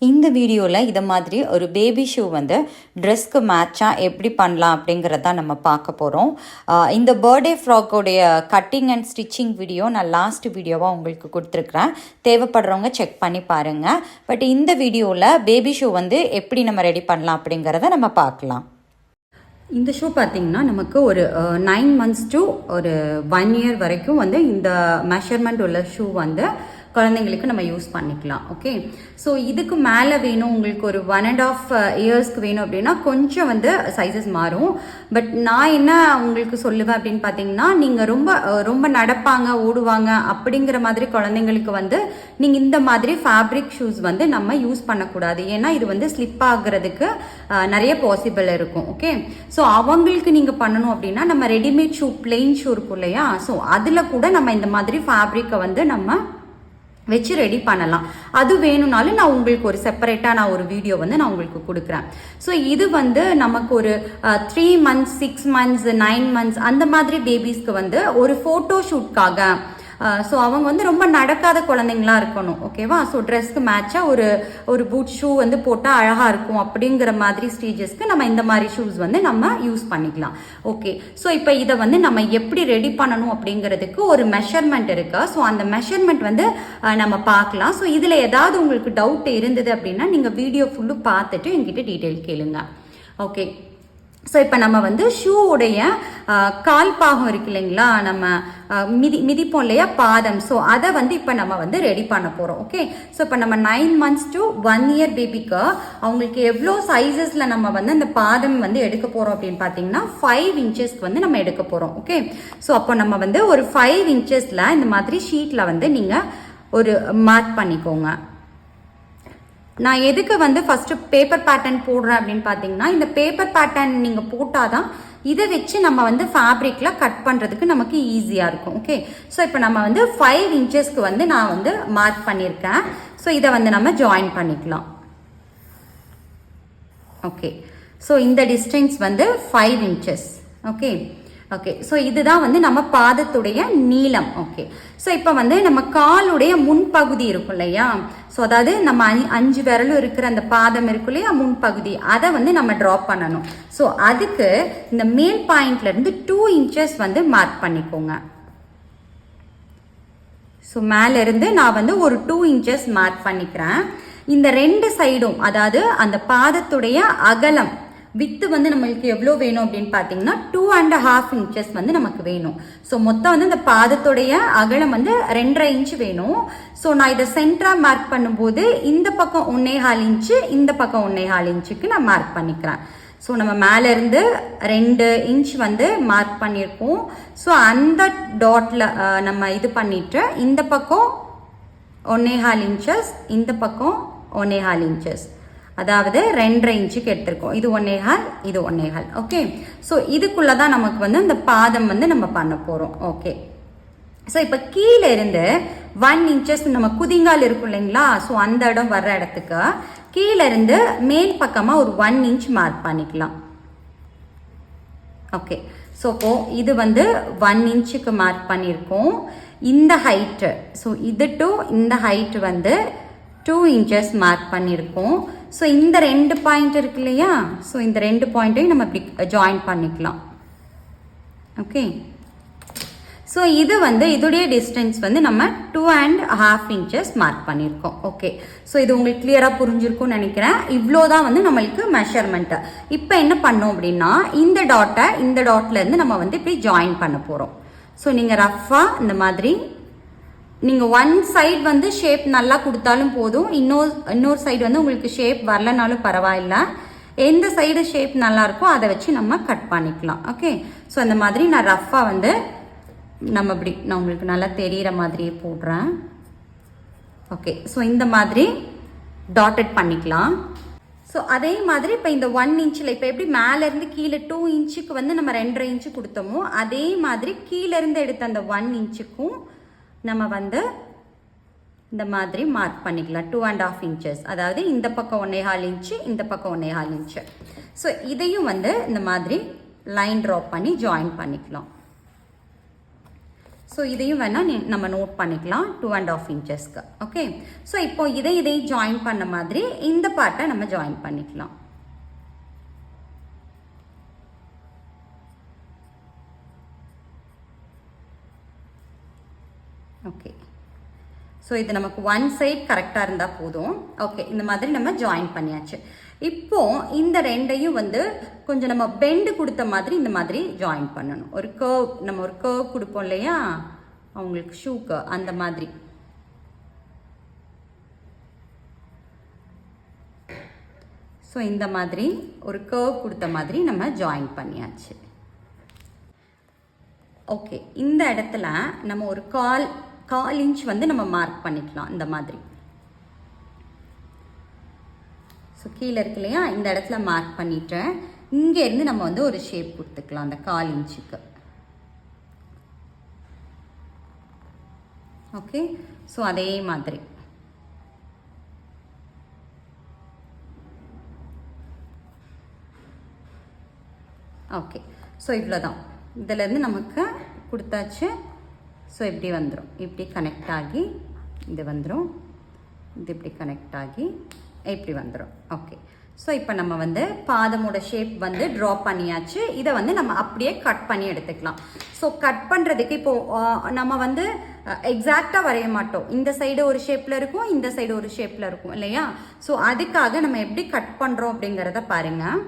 இந்த வீடியோவில் இதை மாதிரி ஒரு பேபி ஷூ வந்து ட்ரெஸ்க்கு மேட்சாக எப்படி பண்ணலாம் அப்படிங்கிறத நம்ம பார்க்க போகிறோம். இந்த பர்த்டே ஃப்ராக்கோடைய கட்டிங் அண்ட் ஸ்டிச்சிங் வீடியோ நான் லாஸ்ட் வீடியோவாக உங்களுக்கு கொடுத்துருக்குறேன். தேவைப்படுறவங்க செக் பண்ணி பாருங்கள். பட் இந்த வீடியோவில் பேபி ஷூ வந்து எப்படி நம்ம ரெடி பண்ணலாம் அப்படிங்கிறத நம்ம பார்க்கலாம். இந்த ஷூ பார்த்திங்கன்னா நமக்கு ஒரு 9 months to ஒரு 1 year வரைக்கும் வந்து இந்த மெஷர்மெண்ட் உள்ள ஷூ வந்து குழந்தைங்களுக்கு நம்ம யூஸ் பண்ணிக்கலாம். ஓகே, ஸோ இதுக்கு மேலே வேணும் உங்களுக்கு ஒரு 1.5 yearsக்கு வேணும் அப்படின்னா கொஞ்சம் வந்து சைஸஸ் மாறும். பட் நான் என்ன உங்களுக்கு சொல்லுவேன் அப்படின்னு பார்த்தீங்கன்னா, நீங்கள் ரொம்ப நடப்பாங்க ஓடுவாங்க அப்படிங்கிற மாதிரி குழந்தைங்களுக்கு வந்து நீங்கள் இந்த மாதிரி ஃபேப்ரிக் ஷூஸ் வந்து நம்ம யூஸ் பண்ணக்கூடாது. ஏன்னா இது வந்து ஸ்லிப் ஆகுறதுக்கு நிறைய பாசிபிள் இருக்கும். ஓகே, ஸோ அவங்களுக்கு நீங்கள் பண்ணணும் அப்படின்னா நம்ம ரெடிமேட் ஷூ பிளெயின் ஷூ இருக்கும் இல்லையா, ஸோ அதில் கூட நம்ம இந்த மாதிரி ஃபேப்ரிக்கை வந்து நம்ம வச்சு ரெடி பண்ணலாம். அது வேணும்னாலும் நான் உங்களுக்கு ஒரு செப்பரேட்டாக நான் ஒரு வீடியோ வந்து நான் உங்களுக்கு கொடுக்குறேன். ஸோ இது வந்து நமக்கு ஒரு 3 months 6 months 9 months அந்த மாதிரி பேபிஸ்க்கு வந்து ஒரு ஃபோட்டோ ஷூட்காக, ஸோ அவங்க வந்து ரொம்ப நடக்காத குழந்தைங்களா இருக்கணும். ஓகேவா, ஸோ ட்ரெஸ்க்கு மேட்சாக ஒரு பூட் ஷூ வந்து போட்டால் அழகாக இருக்கும் அப்படிங்கிற மாதிரி ஸ்டேஜஸ்க்கு நம்ம இந்த மாதிரி ஷூஸ் வந்து நம்ம யூஸ் பண்ணிக்கலாம். ஓகே, ஸோ இப்போ இதை வந்து நம்ம எப்படி ரெடி பண்ணணும் அப்படிங்கிறதுக்கு ஒரு மெஷர்மெண்ட் இருக்கா. ஸோ அந்த மெஷர்மெண்ட் வந்து நம்ம பார்க்கலாம். ஸோ இதில் ஏதாவது உங்களுக்கு டவுட் இருந்தது அப்படின்னா நீங்கள் வீடியோ ஃபுல்லு பார்த்துட்டு என்கிட்ட டீட்டெயில் கேளுங்க. ஓகே, ஸோ இப்போ நம்ம வந்து ஷூவுடைய கால் பாகம் இருக்கு இல்லைங்களா, நம்ம மிதிப்போம் இல்லையா பாதம், ஸோ அதை வந்து இப்போ நம்ம வந்து ரெடி பண்ண போகிறோம். ஓகே, ஸோ இப்போ நம்ம 9 months to 1 year பேபிக்கு அவங்களுக்கு எவ்வளோ சைஸஸில் நம்ம வந்து அந்த பாதம் வந்து எடுக்க போகிறோம் அப்படின்னு பார்த்தீங்கன்னா 5 inchesக்கு வந்து நம்ம எடுக்க போகிறோம். ஓகே, ஸோ அப்போ நம்ம வந்து ஒரு 5 inchesல இந்த மாதிரி ஷீட்டில் வந்து நீங்கள் ஒரு மார்க் பண்ணிக்கோங்க. நான் எதுக்கு வந்து ஃபஸ்ட்டு பேப்பர் பேட்டர்ன் போடுறேன் அப்படின்னு பார்த்தீங்கன்னா, இந்த பேப்பர் பேட்டர்ன் நீங்கள் போட்டால் தான் இதை வச்சு நம்ம வந்து ஃபேப்ரிக்கில் கட் பண்ணுறதுக்கு நமக்கு ஈஸியாக இருக்கும். ஓகே, ஸோ இப்போ நம்ம வந்து 5 inchesக்கு வந்து நான் வந்து மார்க் பண்ணியிருக்கேன். ஸோ இதை வந்து நம்ம ஜாயின் பண்ணிக்கலாம். ஓகே, ஸோ இந்த டிஸ்டன்ஸ் வந்து 5 inches. ஓகே ஓகே, ஸோ இதுதான் வந்து நம்ம பாதத்துடைய நீளம். ஓகே, ஸோ இப்போ வந்து நம்ம காலுடைய முன்பகுதி இருக்கும் இல்லையா, ஸோ அதாவது நம்ம 5 விரலும் இருக்கிற அந்த பாதம் இருக்கும் இல்லையா முன்பகுதி, அதை வந்து நம்ம ட்ராப் பண்ணணும். ஸோ அதுக்கு இந்த மேல் பாயிண்ட்ல இருந்து 2 inches வந்து மார்க் பண்ணிக்கோங்க. ஸோ மேல இருந்து நான் வந்து ஒரு 2 inches மார்க் பண்ணிக்கிறேன். இந்த 2 சைடும், அதாவது அந்த பாதத்துடைய அகலம் வித்து வந்து நம்மளுக்கு எவ்வளோ வேணும் அப்படின்னு பார்த்தீங்கன்னா 2.5 inches வந்து நமக்கு வேணும். ஸோ மொத்தம் வந்து இந்த பாதத்துடைய அகலம் வந்து 2.5 inch வேணும். ஸோ நான் இதை சென்டராக மார்க் பண்ணும்போது இந்த பக்கம் 1.25 inch, இந்த பக்கம் 1.25 inchக்கு நான் மார்க் பண்ணிக்கிறேன். ஸோ நம்ம மேலே இருந்து 2 inch வந்து மார்க் பண்ணியிருக்கோம். ஸோ அந்த டாட்டில் நம்ம இது பண்ணிட்டு இந்த பக்கம் 1.25 inches, இந்த பக்கம் 1.25 inches, அதாவது 2.5 inchக்கு எடுத்திருக்கோம். இது 1.25, இது 1.25. ஓகே, ஸோ இதுக்குள்ளே தான் நமக்கு வந்து இந்த பாதம் வந்து நம்ம பண்ண போகிறோம். ஓகே, ஸோ இப்போ கீழே இருந்து 1 inches நம்ம குதிங்கால் இருக்கும் இல்லைங்களா, ஸோ அந்த இடம் வர்ற இடத்துக்கு கீழே இருந்து மேல் பக்கமாக ஒரு 1 inch மார்க் பண்ணிக்கலாம். ஓகே, ஸோ இப்போ இது வந்து 1 inchக்கு மார்க் பண்ணியிருக்கோம். இந்த ஹைட்டு, ஸோ இது டு இந்த ஹைட்டு வந்து 2 inches மார்க் பண்ணியிருக்கோம். ஸோ இந்த 2 பாயிண்ட் இருக்கு இல்லையா, ஸோ இந்த 2 பாயிண்ட்டையும் நம்ம இப்படி ஜாயின் பண்ணிக்கலாம். ஓகே, ஸோ இது வந்து இதோடைய டிஸ்டன்ஸ் வந்து நம்ம 2.5 inches மார்க் பண்ணியிருக்கோம். ஓகே, ஸோ இது உங்களுக்கு கிளியராக புரிஞ்சிருக்கும்னு நினைக்கிறேன். இவ்வளோ தான் வந்து நம்மளுக்கு மெஷர்மெண்ட்டு. இப்போ என்ன பண்ணோம் அப்படின்னா, இந்த டாட்லேருந்து நம்ம வந்து இப்படி ஜாயின் பண்ண போகிறோம். ஸோ நீங்கள் ரஃப்பாக இந்த மாதிரி நீங்கள் ஒன் சைடு வந்து ஷேப் நல்லா கொடுத்தாலும் போதும், இன்னொரு சைடு வந்து உங்களுக்கு ஷேப் வரலனாலும் பரவாயில்ல. எந்த சைடு ஷேப் நல்லா இருக்கோ அதை வச்சு நம்ம கட் பண்ணிக்கலாம். ஓகே, ஸோ அந்த மாதிரி நான் ரஃப்பாக வந்து நம்ம இப்படி நான் உங்களுக்கு நல்லா தெரிகிற மாதிரியே போடுறேன். ஓகே, ஸோ இந்த மாதிரி டாட்டட் பண்ணிக்கலாம். ஸோ அதே மாதிரி இப்போ இந்த 1 inchல இப்போ எப்படி மேலேருந்து கீழே 2 inchக்கு வந்து நம்ம 2.5 inch கொடுத்தோமோ, அதே மாதிரி கீழேருந்து எடுத்த அந்த 1 inchக்கும் நம்ம வந்து இந்த மாதிரி மார்க் பண்ணிக்கலாம். 2.5 inches, அதாவது இந்த பக்கம் 1.25 inch, இந்த பக்கம் 1.25 inch. ஸோ இதையும் வந்து இந்த மாதிரி லைன் ட்ராப் பண்ணி ஜாயின் பண்ணிக்கலாம். ஸோ இதையும் வேணால் நம்ம நோட் பண்ணிக்கலாம் 2.5 இன்ச்சஸ்க்கு. ஓகே, ஸோ இப்போ இதையும் ஜாயின் பண்ண மாதிரி இந்த பார்ட்டை நம்ம ஜாயின் பண்ணிக்கலாம். ஓகே, ஸோ இது நமக்கு ஒன் சைட் கரெக்டாக இருந்தால் போதும். ஓகே, இந்த மாதிரி நம்ம ஜாயின் பண்ணியாச்சு. இப்போ இந்த ரெண்டையும் வந்து கொஞ்சம் நம்ம பெண்டு கொடுத்த மாதிரி இந்த மாதிரி ஜாயின் பண்ணணும். ஒரு கர்வ், நம்ம ஒரு கர்வ் கொடுப்போம் இல்லையா அவங்களுக்கு ஷூக்கு, அந்த மாதிரி. ஸோ இந்த மாதிரி ஒரு கர்வ் கொடுத்த மாதிரி நம்ம ஜாயின் பண்ணியாச்சு. ஓகே, இந்த இடத்துல நம்ம ஒரு கால் இன்ச் வந்து நம்ம மார்க் பண்ணிக்கலாம் இந்த மாதிரி. ஸோ கீழே இருக்கு இல்லையா, இந்த இடத்துல மார்க் பண்ணிட்டேன். இங்கேருந்து நம்ம வந்து ஒரு ஷேப் கொடுத்துக்கலாம் அந்த 1/4 இன்ச்சுக்கு. ஓகே, ஸோ அதே மாதிரி ஓகே. ஸோ இவ்வளோதான், இதிலேருந்து நமக்கு கொடுத்தாச்சு. ஸோ இப்படி வந்துடும், இப்படி கனெக்ட் ஆகி இது வந்துடும், இது இப்படி கனெக்ட் ஆகி இப்படி வந்துடும். ஓகே, ஸோ இப்போ நம்ம வந்து பாதமோட ஷேப் வந்து ட்ரா பண்ணியாச்சு. இதை வந்து நம்ம அப்படியே கட் பண்ணி எடுத்துக்கலாம். ஸோ கட் பண்ணுறதுக்கு இப்போது நம்ம வந்து எக்ஸாக்டாக வரைய மாட்டோம். இந்த சைடு ஒரு ஷேப்பில் இருக்கும், இந்த சைடு ஒரு ஷேப்பில் இருக்கும் இல்லையா. ஸோ அதுக்காக நம்ம எப்படி கட் பண்ணுறோம் அப்படிங்கிறத பாருங்கள்.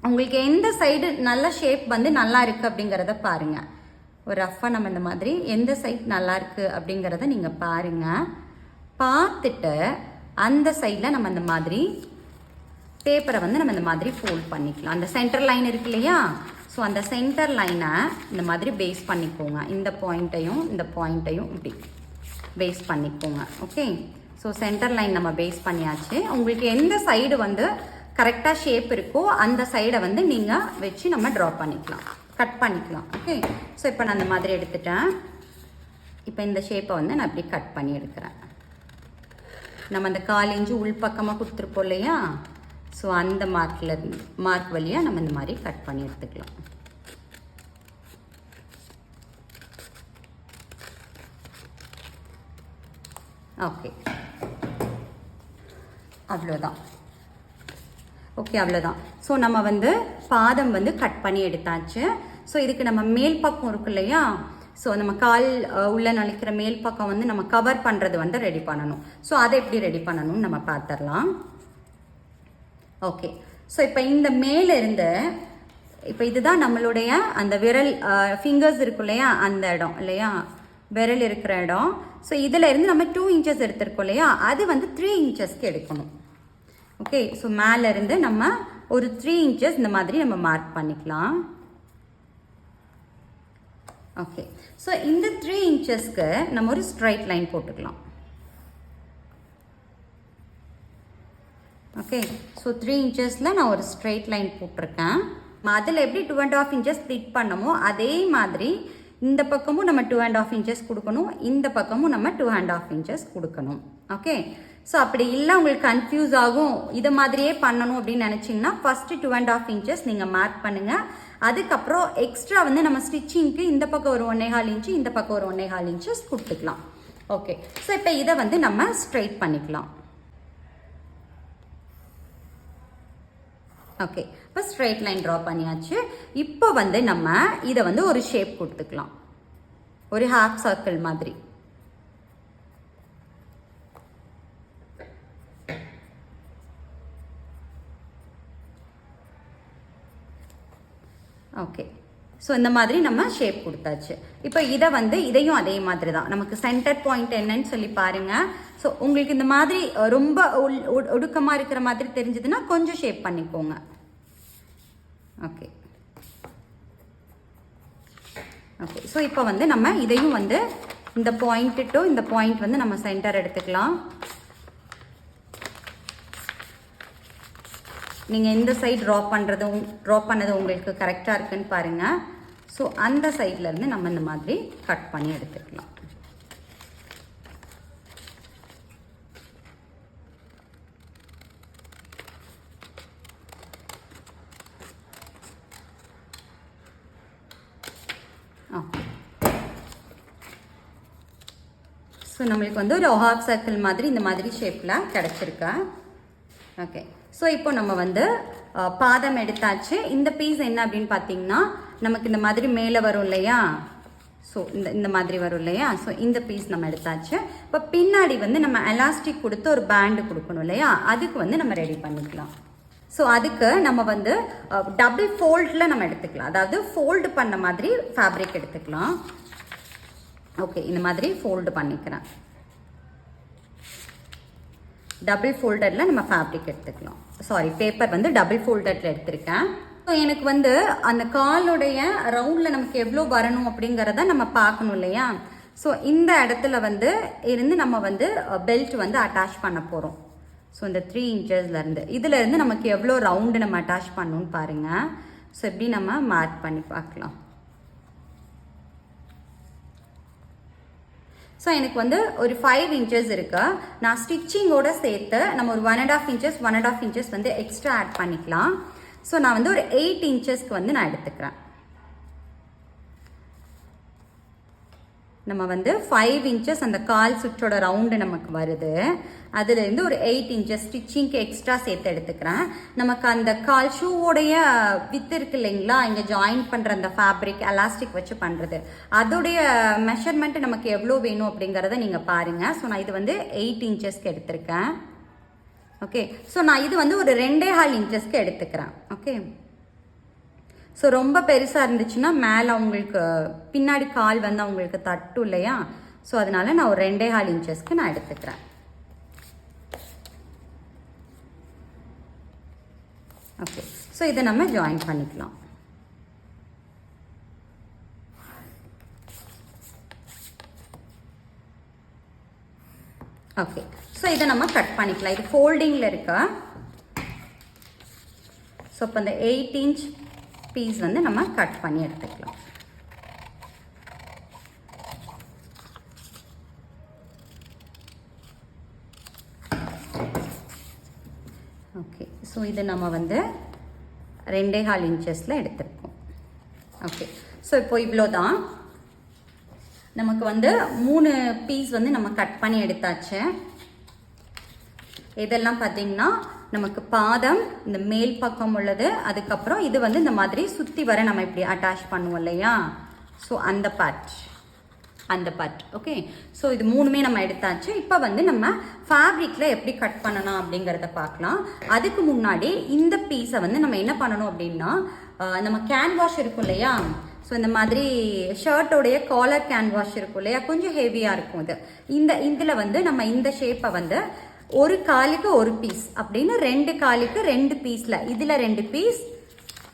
உங்களுக்கு எந்த சைடு நல்ல ஷேப் வந்து நல்லா இருக்குது அப்படிங்கிறத பாருங்கள். ஒரு ரஃபாக நம்ம இந்த மாதிரி எந்த சைட் நல்லா இருக்குது அப்படிங்கிறத நீங்கள் பாருங்கள். பார்த்துட்டு அந்த சைடில் நம்ம இந்த மாதிரி பேப்பரை வந்து நம்ம இந்த மாதிரி ஃபோல்ட் பண்ணிக்கலாம். அந்த சென்டர் லைன் இருக்கு இல்லையா, ஸோ அந்த சென்டர் லைனை இந்த மாதிரி பேஸ் பண்ணிக்கோங்க. இந்த பாயிண்ட்டையும் இந்த பாயிண்ட்டையும் இப்படி பேஸ் பண்ணிக்கோங்க. ஓகே, ஸோ சென்டர் லைன் நம்ம பேஸ் பண்ணியாச்சு. உங்களுக்கு எந்த சைடு வந்து கரெக்டாக ஷேப் இருக்கோ அந்த சைடை வந்து நீங்கள் வச்சு நம்ம ட்ரா பண்ணிக்கலாம், கட் பண்ணிக்கலாம். ஓகே, ஸோ இப்போ நான் அந்த மாதிரி எடுத்துட்டேன். இப்போ இந்த ஷேப்பை வந்து நான் இப்படி கட் பண்ணி எடுக்கிறேன். நம்ம அந்த 1/4 இன்ச்சு உள் பக்கமாக கொடுத்துருப்போம் இல்லையா, ஸோ அந்த மார்க் வழியாக நம்ம இந்த மாதிரி கட் பண்ணி எடுத்துக்கலாம். ஓகே, அவ்வளோதான். ஓகே, அவ்வளோதான். ஸோ நம்ம வந்து பாதம் வந்து கட் பண்ணி எடுத்தாச்சு. ஸோ இதுக்கு நம்ம மேல் பக்கம் இருக்கு இல்லையா, ஸோ நம்ம கால் உள்ள நுழைக்கிற மேல் பக்கம் வந்து நம்ம கவர் பண்ணுறது வந்து ரெடி பண்ணணும். ஸோ அதை எப்படி ரெடி பண்ணணும்னு நம்ம பார்த்துடலாம். ஓகே, ஸோ இப்போ இந்த மேலிருந்து இப்போ இதுதான் நம்மளுடைய அந்த விரல் ஃபிங்கர்ஸ் இருக்கும் இல்லையா, அந்த இடம் இல்லையா, விரல் இருக்கிற இடம். ஸோ இதில் இருந்து நம்ம 2 இன்ச்சஸ் எடுத்திருக்கோம் இல்லையா, அது வந்து 3 இன்ச்சஸ்க்கு எடுக்கணும். ஓகே, ஸோ மேலேருந்து நம்ம ஒரு 3 இன்ச்சஸ் இந்த மாதிரி நம்ம மார்க் பண்ணிக்கலாம். ஓகே, ஸோ இந்த 3 இன்ச்சஸ்க்கு நம்ம ஒரு ஸ்ட்ரைட் லைன் போட்டுக்கலாம். ஓகே, ஸோ 3 இன்ச்சஸில் நான் ஒரு ஸ்ட்ரைட் லைன் போட்டிருக்கேன். அதில் எப்படி 2.5 இன்ச்சஸ் ஸ்ப்ளிட் பண்ணமோ அதே மாதிரி இந்த பக்கமும் நம்ம 2.5 இன்ச்சஸ் கொடுக்கணும், இந்த பக்கமும் நம்ம 2.5 இன்ச்சஸ் கொடுக்கணும். ஓகே, ஸோ அப்படி இல்லை உங்களுக்கு கன்ஃபியூஸ் ஆகும், இதை மாதிரியே பண்ணணும் அப்படின்னு நினச்சிங்கன்னா ஃபஸ்ட்டு 2.5 இன்ச்சஸ் நீங்கள் மார்க் பண்ணுங்கள். அதுக்கப்புறம் எக்ஸ்ட்ரா வந்து நம்ம ஸ்டிச்சிங்க்கு இந்த பக்கம் ஒரு 1.25 இன்ச்சு, இந்த பக்கம் ஒரு 1.25 இன்ச்சஸ் கொடுத்துக்கலாம். ஓகே, ஸோ இப்போ இதை வந்து நம்ம ஸ்ட்ரைட் பண்ணிக்கலாம். ஓகே, இப்போ ஸ்ட்ரைட் லைன் ட்ரா பண்ணியாச்சு. இப்போ வந்து நம்ம இதை வந்து ஒரு ஷேப் கொடுத்துக்கலாம், ஒரு ஹாஃப் சர்க்கிள் மாதிரி. ஓகே, ஸோ இந்த மாதிரி நம்ம ஷேப் கொடுத்தாச்சு. இப்போ இதை வந்து இதையும் அதே மாதிரி தான் நமக்கு சென்டர் பாயிண்ட் என்னன்னு சொல்லி பாருங்கள். ஸோ உங்களுக்கு இந்த மாதிரி ரொம்ப ஒடுக்கமாக இருக்கிற மாதிரி தெரிஞ்சதுன்னா கொஞ்சம் ஷேப் பண்ணிக்கோங்க. ஓகே ஓகே, ஸோ இப்போ வந்து நம்ம இதையும் வந்து இந்த பாயிண்ட் டு இந்த பாயிண்ட் வந்து நம்ம சென்டர் எடுத்துக்கலாம். நீங்கள் எந்த சைடு ட்ரா பண்ணது உங்களுக்கு கரெக்டாக இருக்குன்னு பாருங்கள். ஸோ அந்த சைட்லேருந்து நம்ம இந்த மாதிரி கட் பண்ணி எடுத்துக்கலாம். ஓகே, ஸோ நம்மளுக்கு வந்து ஒரு ஹாஃப் சர்க்கிள் மாதிரி இந்த மாதிரி ஷேப்பில் கிடச்சிருக்கு. ஓகே, ஸோ இப்போ நம்ம வந்து பாதம் எடுத்தாச்சு. இந்த பீஸ் என்ன அப்படின்னு பார்த்தீங்கன்னா நமக்கு இந்த மாதிரி மேலே வரும் இல்லையா, ஸோ இந்த மாதிரி வரும் இல்லையா, ஸோ இந்த பீஸ் நம்ம எடுத்தாச்சு. இப்போ பின்னாடி வந்து நம்ம எலாஸ்டிக் கொடுத்து ஒரு பேண்டு கொடுக்கணும் இல்லையா, அதுக்கு வந்து நம்ம ரெடி பண்ணிக்கலாம். ஸோ அதுக்கு நம்ம வந்து டபுள் ஃபோல்டில் நம்ம எடுத்துக்கலாம், அதாவது ஃபோல்டு பண்ண மாதிரி ஃபேப்ரிக் எடுத்துக்கலாம். ஓகே, இந்த மாதிரி ஃபோல்டு பண்ணிக்கிறேன். டபுள் ஃபோல்டரில் நம்ம ஃபேப்ரிக் எடுத்துக்கலாம். சாரி, பேப்பர் வந்து டபுள் ஃபோல்டரில் எடுத்திருக்கேன். ஸோ எனக்கு வந்து அந்த காலுடைய ரவுண்டில் நமக்கு எவ்வளோ வரணும் அப்படிங்கிறத நம்ம பார்க்கணும் இல்லையா. ஸோ இந்த இடத்துல வந்து இருந்து நம்ம வந்து பெல்ட் வந்து அட்டாச் பண்ண போகிறோம். ஸோ இந்த 3 இன்ச்சஸ்லேருந்து இதிலேருந்து நமக்கு எவ்வளோ ரவுண்டு நம்ம அட்டாச் பண்ணணும்னு பாருங்கள். ஸோ எப்படி நம்ம மார்க் பண்ணி பார்க்கலாம். ஸோ எனக்கு வந்து ஒரு 5 இன்ச்சஸ் இருக்கு. நான் ஸ்டிச்சிங்கோட சேர்த்து நம்ம ஒரு 1.5 இன்ச்சஸ் வந்து எக்ஸ்ட்ரா ஆட் பண்ணிக்கலாம். ஸோ நான் வந்து ஒரு 8 இன்ச்சஸ்க்கு வந்து நான் எடுத்துக்கிறேன். நம்ம வந்து 5 இன்ச்சஸ் அந்த கால் சுற்றோட ரவுண்டு நமக்கு வருது. அதுலேருந்து ஒரு 8 இன்ச்சஸ் ஸ்டிச்சிங்க்கு எக்ஸ்ட்ரா சேர்த்து எடுத்துக்கிறேன். நமக்கு அந்த கால் ஷூவோடைய வித்து இருக்கு இல்லைங்களா, இங்கே ஜாயின் பண்ணுற அந்த ஃபேப்ரிக் எலாஸ்டிக் வச்சு பண்ணுறது, அதோடைய மெஷர்மெண்ட் நமக்கு எவ்வளோ வேணும் அப்படிங்கிறத நீங்கள் பாருங்கள். ஸோ நான் இது வந்து 8 இன்ச்சஸ்க்கு எடுத்திருக்கேன். ஓகே, ஸோ நான் இது வந்து ஒரு 2.25 இன்ச்சஸ்க்கு எடுத்துக்கிறேன். ஓகே, ஸோ ரொம்ப பெருசாக இருந்துச்சுன்னா மேலே அவங்களுக்கு பின்னாடி கால் வந்து அவங்களுக்கு தட்டும் இல்லையா, ஸோ அதனால நான் ஒரு 2.25 இன்ச்சஸ்க்கு நான் எடுத்துக்கிறேன். ஓகே, ஸோ இதை நம்ம ஜாயின் பண்ணிக்கலாம். ஓகே, ஸோ இதை நம்ம கட் பண்ணிக்கலாம். இது ஃபோல்டிங்கில் இருக்கா. ஸோ இப்போ இந்த 8 இன்ச் பீஸ் வந்து நம்ம கட் பண்ணி எடுத்துக்கலாம். ஓகே, ஸோ இது நம்ம வந்து 2.25 இன்ச்சஸில் எடுத்துருக்கோம். ஓகே, ஸோ இப்போ இவ்வளோ தான். நமக்கு வந்து 3 பீஸ் வந்து நம்ம கட் பண்ணி எடுத்தாச்சு. இதெல்லாம் பார்த்தீங்கன்னா நமக்கு பாதம், இந்த மேல் பக்கம் உள்ளது, அதுக்கப்புறம் இது வந்து இந்த மாதிரி சுற்றி வர நம்ம இப்படி அட்டாச் பண்ணுவோம் இல்லையா, ஸோ அந்த பார்ட். ஓகே, ஸோ இது 3மே நம்ம எடுத்தாச்சு. இப்போ வந்து நம்ம ஃபேப்ரிக்கில் எப்படி கட் பண்ணணும் அப்படிங்கிறத பார்க்கலாம். அதுக்கு முன்னாடி இந்த பீஸை வந்து நம்ம என்ன பண்ணணும் அப்படின்னா, நம்ம கேன்வாஷ் இருக்கும் இல்லையா, ஸோ இந்த மாதிரி ஷர்ட்டோடைய காலர் கேன்வாஷ் இருக்கும் இல்லையா, கொஞ்சம் ஹெவியாக இருக்கும் இது. இதில் வந்து நம்ம இந்த ஷேப்பை வந்து ஒரு காலுக்கு ஒரு பீஸ் அப்படின்னு 2 காலுக்கு 2 பீஸில், இதில் 2 பீஸ்,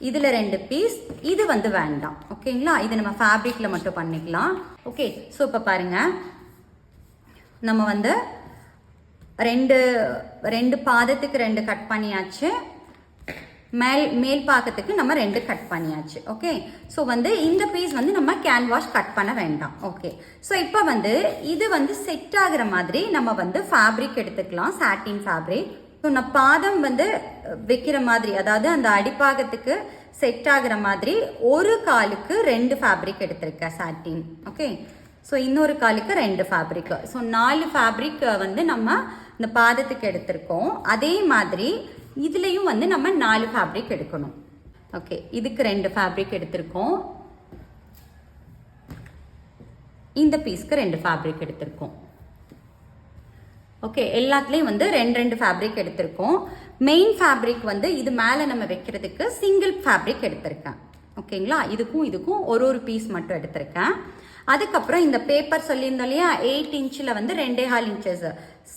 இதில் 2 பீஸ், இது வந்து வேண்டாம். ஓகேங்களா, இது நம்ம ஃபேப்ரிக்கில் மட்டும் பண்ணிக்கலாம். ஓகே, ஸோ இப்போ பாருங்கள், நம்ம வந்து ரெண்டு பாதத்துக்கு 2 கட் பண்ணியாச்சு, மேல் பாக்கத்துக்கு நம்ம 2 கட் பண்ணியாச்சு. ஓகே, ஸோ வந்து இந்த பீஸ் வந்து நம்ம கேன்வாஷ் கட் பண்ண வேண்டாம். ஓகே, ஸோ இப்போ வந்து இது வந்து செட் ஆகுற மாதிரி நம்ம வந்து ஃபேப்ரிக் எடுத்துக்கலாம், சாட்டின் ஃபேப்ரிக். ஸோ நான் பாதம் வந்து வைக்கிற மாதிரி, அதாவது அந்த அடிப்பாகத்துக்கு செட் ஆகுற மாதிரி ஒரு காலுக்கு 2 ஃபேப்ரிக் எடுத்திருக்கேன் சாட்டின். ஓகே, ஸோ இன்னொரு காலுக்கு 2 ஃபேப்ரிக், ஸோ 4 ஃபேப்ரிக் வந்து நம்ம இந்த பாதத்துக்கு எடுத்திருக்கோம். அதே மாதிரி இதுலேயும் வந்து நம்ம 4 ஃபேப்ரிக் எடுக்கணும். ஓகே, இதுக்கு 2 ஃபேப்ரிக் எடுத்திருக்கோம், இந்த பீஸ்க்கு 2 ஃபேப்ரிக் எடுத்திருக்கோம். ஓகே, எல்லாத்துலேயும் வந்து 2 ஃபேப்ரிக் எடுத்திருக்கோம். மெயின் ஃபேப்ரிக் வந்து இது மேலே நம்ம வைக்கிறதுக்கு சிங்கிள் ஃபேப்ரிக் எடுத்திருக்கேன். ஓகேங்களா, இதுக்கும் ஒரு பீஸ் மட்டும் எடுத்திருக்கேன். அதுக்கப்புறம் இந்த பேப்பர் சொல்லியிருந்தோம் இல்லையா, 8 இன்ச்சில் வந்து 2.25 இன்ச்சஸ்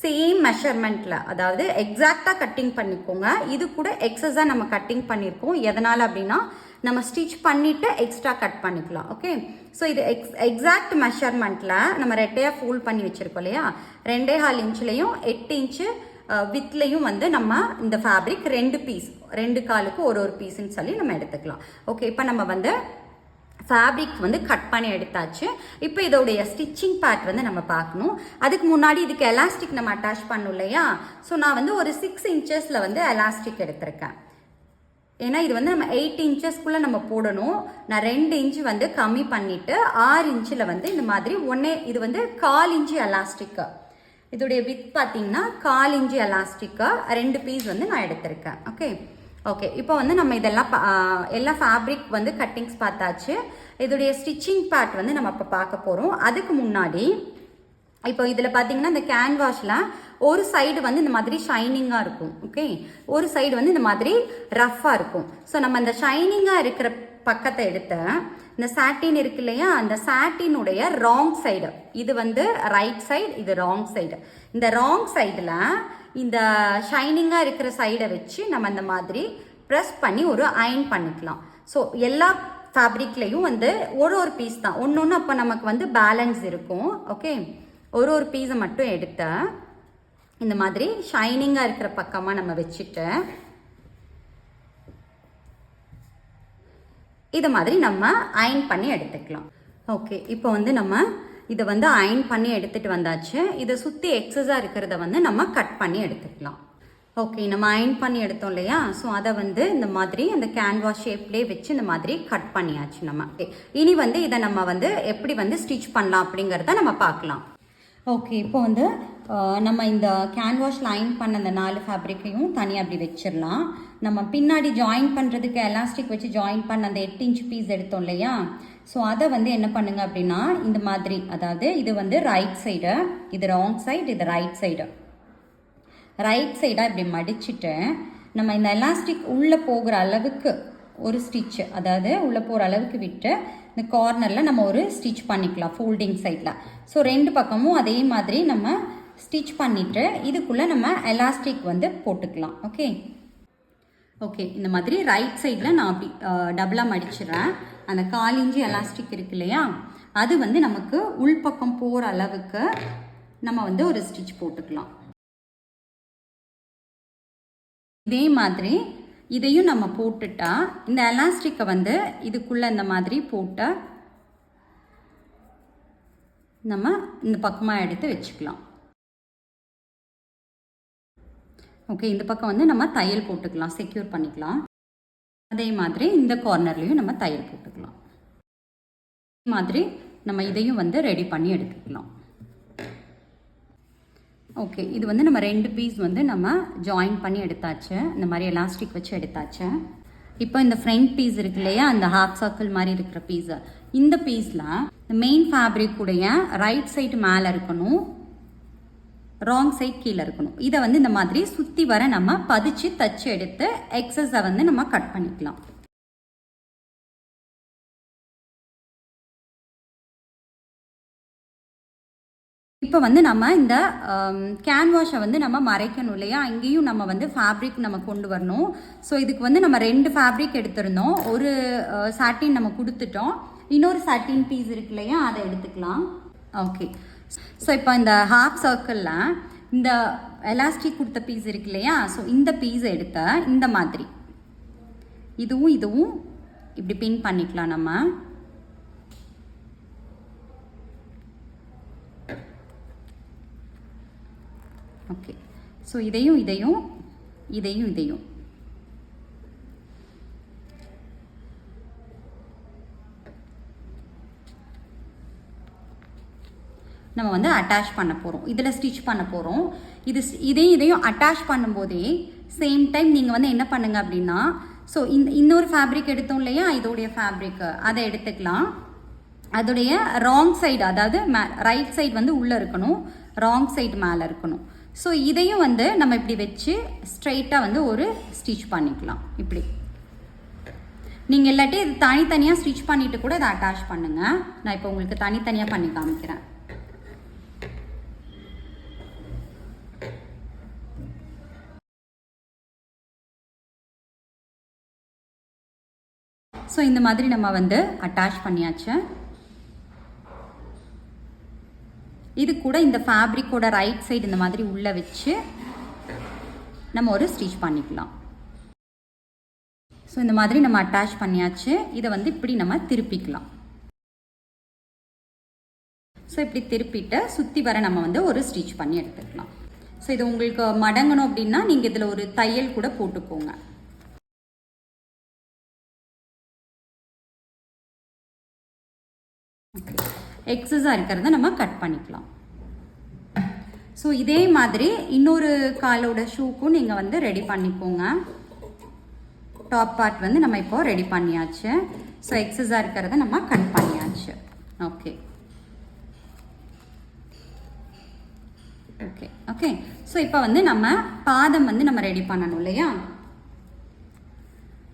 சேம் மெஷர்மெண்ட்டில், அதாவது எக்ஸாக்டாக கட்டிங் பண்ணிக்கோங்க. இது கூட எக்ஸஸாக நம்ம கட்டிங் பண்ணியிருக்கோம். எதனால் அப்படின்னா நம்ம ஸ்டிச் பண்ணிவிட்டு எக்ஸ்ட்ரா கட் பண்ணிக்கலாம். ஓகே, ஸோ இது எக்ஸாக்ட் மெஷர்மெண்ட்டில் நம்ம ரெட்டையாக ஃபோல்ட் பண்ணி வச்சுருக்கோம் இல்லையா, 2.25 இன்ச்லேயும் 8 இன்ச்சு வித்லையும் வந்து நம்ம இந்த ஃபேப்ரிக் 2 பீஸ், 2 காலுக்கு ஒரு பீஸ்ன்னு சொல்லி நம்ம எடுத்துக்கலாம். ஓகே, இப்போ நம்ம வந்து ஃபேப்ரிக் வந்து கட் பண்ணி எடுத்தாச்சு. இப்போ இதோடைய ஸ்டிச்சிங் பார்ட் வந்து நம்ம பார்க்கணும். அதுக்கு முன்னாடி இதுக்கு எலாஸ்டிக் நம்ம அட்டாச் பண்ணணும் இல்லையா, ஸோ நான் வந்து ஒரு 6 இன்ச்சஸில் வந்து எலாஸ்டிக் எடுத்திருக்கேன். ஏன்னா இது வந்து நம்ம 8 இன்ச்சஸ்க்குள்ளே நம்ம போடணும். நான் 2 இன்ச்சு வந்து கம்மி பண்ணிவிட்டு 6 இன்ச்சில் வந்து இந்த மாதிரி இது வந்து 1/4 இன்ச்சு எலாஸ்டிக்கு. இதோடைய வித் பார்த்தீங்கன்னா 1/4 இன்ச்சு எலாஸ்டிக்கு 2 பீஸ் வந்து நான் எடுத்திருக்கேன். ஓகே இப்போ வந்து நம்ம இதெல்லாம் எல்லா ஃபேப்ரிக் வந்து கட்டிங்ஸ் பார்த்தாச்சு. இதோடைய ஸ்டிச்சிங் பார்ட் வந்து நம்ம இப்போ பார்க்க போகிறோம். அதுக்கு முன்னாடி இப்போ இதில் பார்த்தீங்கன்னா இந்த கேன்வாஷில் ஒரு சைடு வந்து இந்த மாதிரி ஷைனிங்காக இருக்கும். ஒரு சைடு வந்து இந்த மாதிரி ரஃப்பாக இருக்கும். ஸோ நம்ம இந்த ஷைனிங்காக இருக்கிற பக்கத்தை எடுத்து இந்த சாட்டின் இருக்கு இல்லையா, அந்த சாட்டினுடைய ராங் சைடு, இது வந்து ரைட் சைடு, இது ராங் சைடு. இந்த ராங் சைடில் இந்த ஷைனிங்காக இருக்கிற சைடை வச்சு நம்ம இந்த மாதிரி ப்ரெஸ் பண்ணி ஒரு அயன் பண்ணிக்கலாம். ஸோ எல்லா ஃபேப்ரிக்லேயும் வந்து ஒரு பீஸ் தான், ஒன்று அப்போ நமக்கு வந்து பேலன்ஸ் இருக்கும். ஒரு பீஸை மட்டும் எடுத்து இந்த மாதிரி ஷைனிங்காக இருக்கிற பக்கமாக நம்ம வச்சுட்டு இதை மாதிரி நம்ம அயன் பண்ணி எடுத்துக்கலாம். இப்போ வந்து நம்ம இதை வந்து அயன் பண்ணி எடுத்துகிட்டு வந்தாச்சு. இதை சுற்றி எக்ஸஸாக இருக்கிறத வந்து நம்ம கட் பண்ணி எடுத்துக்கலாம். நம்ம அயன் பண்ணி எடுத்தோம் இல்லையா, ஸோ அதை வந்து இந்த மாதிரி அந்த கேன்வாஸ் ஷேப்லேயே வச்சு இந்த மாதிரி கட் பண்ணியாச்சு நம்ம. இனி வந்து இதை நம்ம வந்து எப்படி வந்து ஸ்டிச் பண்ணலாம் அப்படிங்கிறத நம்ம பார்க்கலாம். இப்போ வந்து நம்ம இந்த கேன்வாஷில் அயன் பண்ண அந்த 4 ஃபேப்ரிக்கையும் தனியாக அப்படி வச்சிடலாம். நம்ம பின்னாடி ஜாயின் பண்ணுறதுக்கு எலாஸ்டிக் வச்சு ஜாயின் பண்ண அந்த 8 இன்ச் பீஸ் எடுத்தோம் இல்லையா, ஸோ அதை வந்து என்ன பண்ணுங்க அப்படின்னா இந்த மாதிரி, அதாவது இது வந்து ரைட் சைடு, இது ராங் சைடு, இது ரைட் சைடாக இப்படி மடிச்சுட்டு நம்ம இந்த எலாஸ்டிக் உள்ளே போகிற அளவுக்கு ஒரு ஸ்டிச்சு, அதாவது உள்ளே போகிற அளவுக்கு விட்டு இந்த கார்னரில் நம்ம ஒரு ஸ்டிச் பண்ணிக்கலாம் ஃபோல்டிங் சைடில். ஸோ 2 பக்கமும் அதே மாதிரி நம்ம ஸ்டிச் பண்ணிவிட்டு இதுக்குள்ளே நம்ம எலாஸ்டிக் வந்து போட்டுக்கலாம். இந்த மாதிரி ரைட் சைடில் நான் அப்படி டபுளாக மடிச்சிடுறேன். அந்த 1/4 இன்ச்சு எலாஸ்டிக் இருக்கு இல்லையா, அது வந்து நமக்கு உள்பக்கம் போகிற அளவுக்கு நம்ம வந்து ஒரு ஸ்டிச் போட்டுக்கலாம். இதே மாதிரி இதையும் நம்ம போட்டுட்டா இந்த எலாஸ்டிக்கை வந்து இதுக்குள்ளே இந்த மாதிரி போட்டு நம்ம இந்த பக்கமாக எடுத்து வச்சுக்கலாம். இந்த பக்கம் வந்து நம்ம தையல் போட்டுக்கலாம், செக்யூர் பண்ணிக்கலாம். அதே மாதிரி இந்த கார்னர்லேயும் நம்ம தையல் போட்டுக்கலாம். இதே மாதிரி நம்ம இதையும் வந்து ரெடி பண்ணி எடுத்துக்கலாம். இது வந்து நம்ம 2 பீஸ் வந்து நம்ம ஜாயின் பண்ணி எடுத்தாச்சு, இந்த மாதிரி எலாஸ்டிக் வச்சு எடுத்தாச்சு. இப்போ இந்த ஃப்ரண்ட் பீஸ் இருக்கு இல்லையா, அந்த ஹாஃப் சர்க்கிள் மாதிரி இருக்கிற பீஸு, இந்த பீஸில் மெயின் ஃபேப்ரிக் உடைய ரைட் சைடு மேலே இருக்கணும், ராங் சைட் கீழே இருக்கணும். இதை வந்து இந்த மாதிரி சுற்றி வர நம்ம பதிச்சு தச்சு எடுத்து எக்ஸஸை வந்து நம்ம கட் பண்ணிக்கலாம். இப்போ வந்து நம்ம இந்த கேன்வாஷை வந்து நம்ம மறைக்கணும் இல்லையா, அங்கேயும் நம்ம வந்து ஃபேப்ரிக் நம்ம கொண்டு வரணும். ஸோ இதுக்கு வந்து நம்ம 2 ஃபேப்ரிக் எடுத்திருந்தோம், ஒரு சாட்டின் நம்ம கொடுத்துட்டோம், இன்னொரு சாட்டின் பீஸ் இருக்கு இல்லையா, அதை எடுத்துக்கலாம். ஸோ இப்போ இந்த ஹாஃப் சர்க்கிளில் இந்த எலாஸ்டிக் கொடுத்த பீஸ் இருக்கு இல்லையா, ஸோ இந்த பீஸை எடுத்த இந்த மாதிரி இதுவும் இப்படி பின் பண்ணிக்கலாம் நம்ம. ஸோ இதையும் நம்ம வந்து அட்டாச் பண்ண போகிறோம், இதில் ஸ்டிச் பண்ண போகிறோம். இதையும் அட்டாச் பண்ணும்போதே சேம் டைம் நீங்கள் வந்து என்ன பண்ணுங்க அப்படின்னா, ஸோ இன்னொரு ஃபேப்ரிக் எடுத்தோம் இல்லையா, இதோடைய ஃபேப்ரிக்கு அதை எடுத்துக்கலாம். அதோடைய ராங் சைடு, அதாவது ரைட் சைடு வந்து உள்ளே இருக்கணும், ராங் சைடு மேலே இருக்கணும். ஸோ இதையும் வந்து நம்ம இப்படி வச்சு ஸ்ட்ரைட்டாக வந்து ஒரு ஸ்டிச் பண்ணிக்கலாம். இப்படி நீங்கள் இல்லாட்டி இது தனித்தனியாக ஸ்டிச் பண்ணிவிட்டு கூட இதை அட்டாச் பண்ணுங்கள். நான் இப்போ உங்களுக்கு தனித்தனியாக பண்ணி காமிக்கிறேன். ஸோ இந்த மாதிரி நம்ம வந்து அட்டாச் பண்ணியாச்சு. இது கூட இந்த ஃபேப்ரிக்கோட ரைட் சைடு இந்த மாதிரி உள்ளே வச்சு நம்ம ஒரு ஸ்டிச் பண்ணிக்கலாம். ஸோ இந்த மாதிரி நம்ம அட்டாச் பண்ணியாச்சு. இதை வந்து இப்படி நம்ம திருப்பிக்கலாம். ஸோ இப்படி திருப்பிட்டு சுற்றி வர நம்ம வந்து ஒரு ஸ்டிச் பண்ணி எடுத்துக்கலாம். ஸோ இது உங்களுக்கு மடங்கணும் அப்படின்னா நீங்கள் இதில் ஒரு தையல் கூட போட்டுக்கோங்க. எக்ஸஸாக இருக்கிறத நம்ம கட் பண்ணிக்கலாம். ஸோ இதே மாதிரி இன்னொரு காலோட ஷூக்கும் நீங்கள் வந்து ரெடி பண்ணிக்கோங்க. டாப் பார்ட் வந்து நம்ம இப்போ ரெடி பண்ணியாச்சு. ஸோ எக்ஸஸாக இருக்கிறத நம்ம கட் பண்ணியாச்சு. ஓகே ஓகே ஓகே ஸோ இப்போ வந்து நம்ம பாதம் வந்து நம்ம ரெடி பண்ணணும் இல்லையா?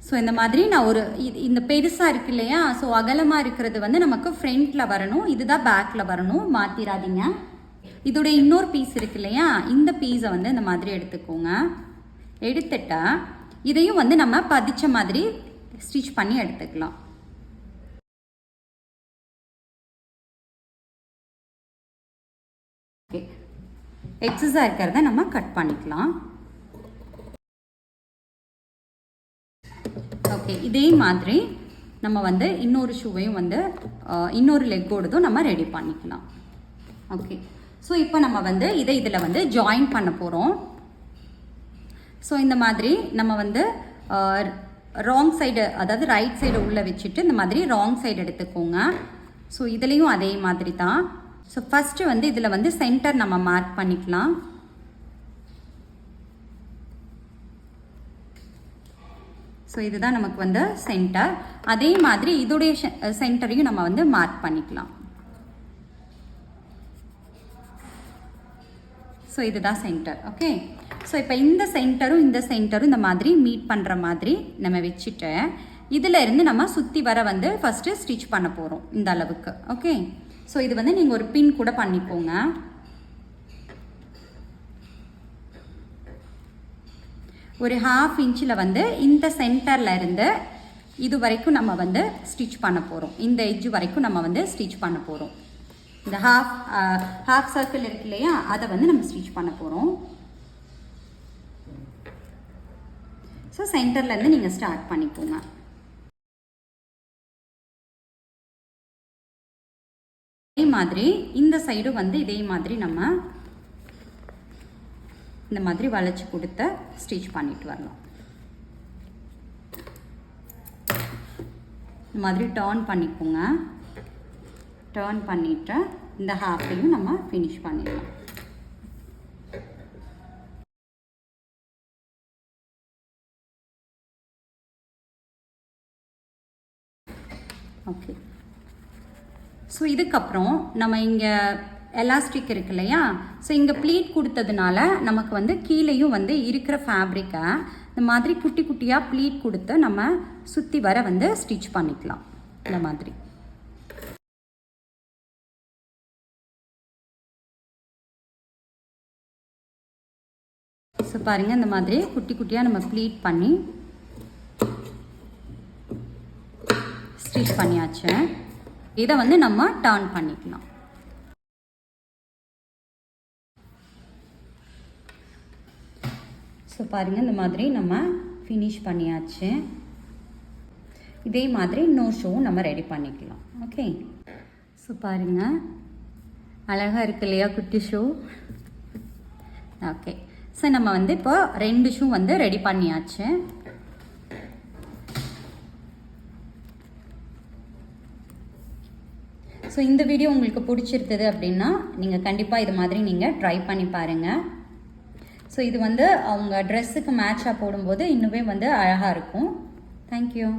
ஸோ இந்த மாதிரி நான் இந்த பெருசாக இருக்கு இல்லையா? ஸோ அகலமாக இருக்கிறது வந்து நமக்கு ஃப்ரண்ட்டில் வரணும், இதுதான் பேக்கில் வரணும், மாற்றிடாதீங்க. இதோடைய இன்னொரு பீஸ் இருக்கு இல்லையா? இந்த பீஸை வந்து இந்த மாதிரி எடுத்துக்கோங்க. எடுத்துட்டா இதையும் வந்து நம்ம பதிச்ச மாதிரி ஸ்டிச் பண்ணி எடுத்துக்கலாம். ஓகே, எக்ஸஸாக இருக்கிறத நம்ம கட் பண்ணிக்கலாம். ஓகே, இதே மாதிரி நம்ம வந்து இன்னொரு ஷூவையும் வந்து இன்னொரு லெக்கோடதும் நம்ம ரெடி பண்ணிக்கலாம். ஓகே, ஸோ இப்போ நம்ம வந்து இதில் வந்து ஜாயின் பண்ண போகிறோம். ஸோ இந்த மாதிரி நம்ம வந்து ராங் சைடு, அதாவது ரைட் சைடு உள்ளே வச்சுட்டு இந்த மாதிரி ராங் சைடு எடுத்துக்கோங்க. ஸோ இதுலேயும் அதே மாதிரி தான். ஸோ ஃபஸ்ட்டு வந்து இதில் வந்து சென்டர் நம்ம மார்க் பண்ணிக்கலாம். ஸோ இதுதான் நமக்கு வந்து சென்டர். அதே மாதிரி இதோடைய சென்டரையும் நம்ம வந்து மார்க் பண்ணிக்கலாம். ஸோ இதுதான் சென்டர். ஓகே, ஸோ இப்போ இந்த சென்டரும் இந்த மாதிரி மீட் பண்ணுற மாதிரி நம்ம வச்சுட்டு இதில் இருந்து நம்ம சுற்றி வர வந்து ஃபஸ்ட்டு ஸ்டிச் பண்ண போகிறோம் இந்த அளவுக்கு. ஓகே, ஸோ இது வந்து நீங்கள் ஒரு பின் கூட பண்ணிக்கோங்க. ஒரு 1/2 இன்ச்சில் வந்து இந்த சென்டரில் இருந்து இது வரைக்கும் நம்ம வந்து ஸ்டிச் பண்ண போகிறோம். இந்த எட்ஜ் வரைக்கும் நம்ம வந்து ஸ்டிச் பண்ண போகிறோம். இந்த ஹாஃப் சர்க்கிள் இருக்கு இல்லையா? அதை வந்து நம்ம ஸ்டிச் பண்ண போகிறோம். ஸோ சென்டர்லேருந்து நீங்கள் ஸ்டார்ட் பண்ணிக்கோங்க. இதே மாதிரி இந்த சைடும் வந்து இதே மாதிரி நம்ம இந்த மாதிரி வளைச்சி கொடுத்து ஸ்டிச் பண்ணிட்டு வரலாம். இந்த மாதிரி டர்ன் பண்ணிக்கோங்க. டர்ன் பண்ணிவிட்டு இந்த ஹாஃபையும் நம்ம ஃபினிஷ் பண்ணிடலாம். ஓகே, ஸோ இதுக்கப்புறம் நம்ம இங்கே எலாஸ்டிக் இருக்கு இல்லையா? ஸோ இங்கே ப்ளீட் கொடுத்ததுனால நமக்கு வந்து கீழேயும் வந்து இருக்கிற ஃபேப்ரிக்கை இந்த மாதிரி குட்டி குட்டியாக ப்ளீட் கொடுத்து நம்ம சுற்றி வர வந்து ஸ்டிச் பண்ணிக்கலாம். இந்த மாதிரி ஸோ பாருங்கள், இந்த மாதிரி குட்டி குட்டியாக நம்ம ப்ளீட் பண்ணி ஸ்டிச் பண்ணியாச்சு. இதை வந்து நம்ம டர்ன் பண்ணிக்கலாம். ஸோ பாருங்கள், இந்த மாதிரி நம்ம ஃபினிஷ் பண்ணியாச்சு. இதே மாதிரி இன்னொரு ஷூவும் நம்ம ரெடி பண்ணிக்கலாம். ஓகே, ஸோ பாருங்கள், அழகாக இருக்கு இல்லையா குட்டி ஷூ? ஓகே, ஸோ நம்ம வந்து இப்போ 2 ஷூ வந்து ரெடி பண்ணியாச்சு. ஸோ இந்த வீடியோ உங்களுக்கு பிடிச்சிருந்தது அப்படின்னா நீங்கள் கண்டிப்பாக இது மாதிரி நீங்கள் ட்ரை பண்ணி பாருங்கள். ஸோ இது வந்து அவங்க ட்ரெஸ்ஸுக்கு மேட்சாக போடும்போது இன்னுமே வந்து அழகாக இருக்கும். தேங்க்யூ.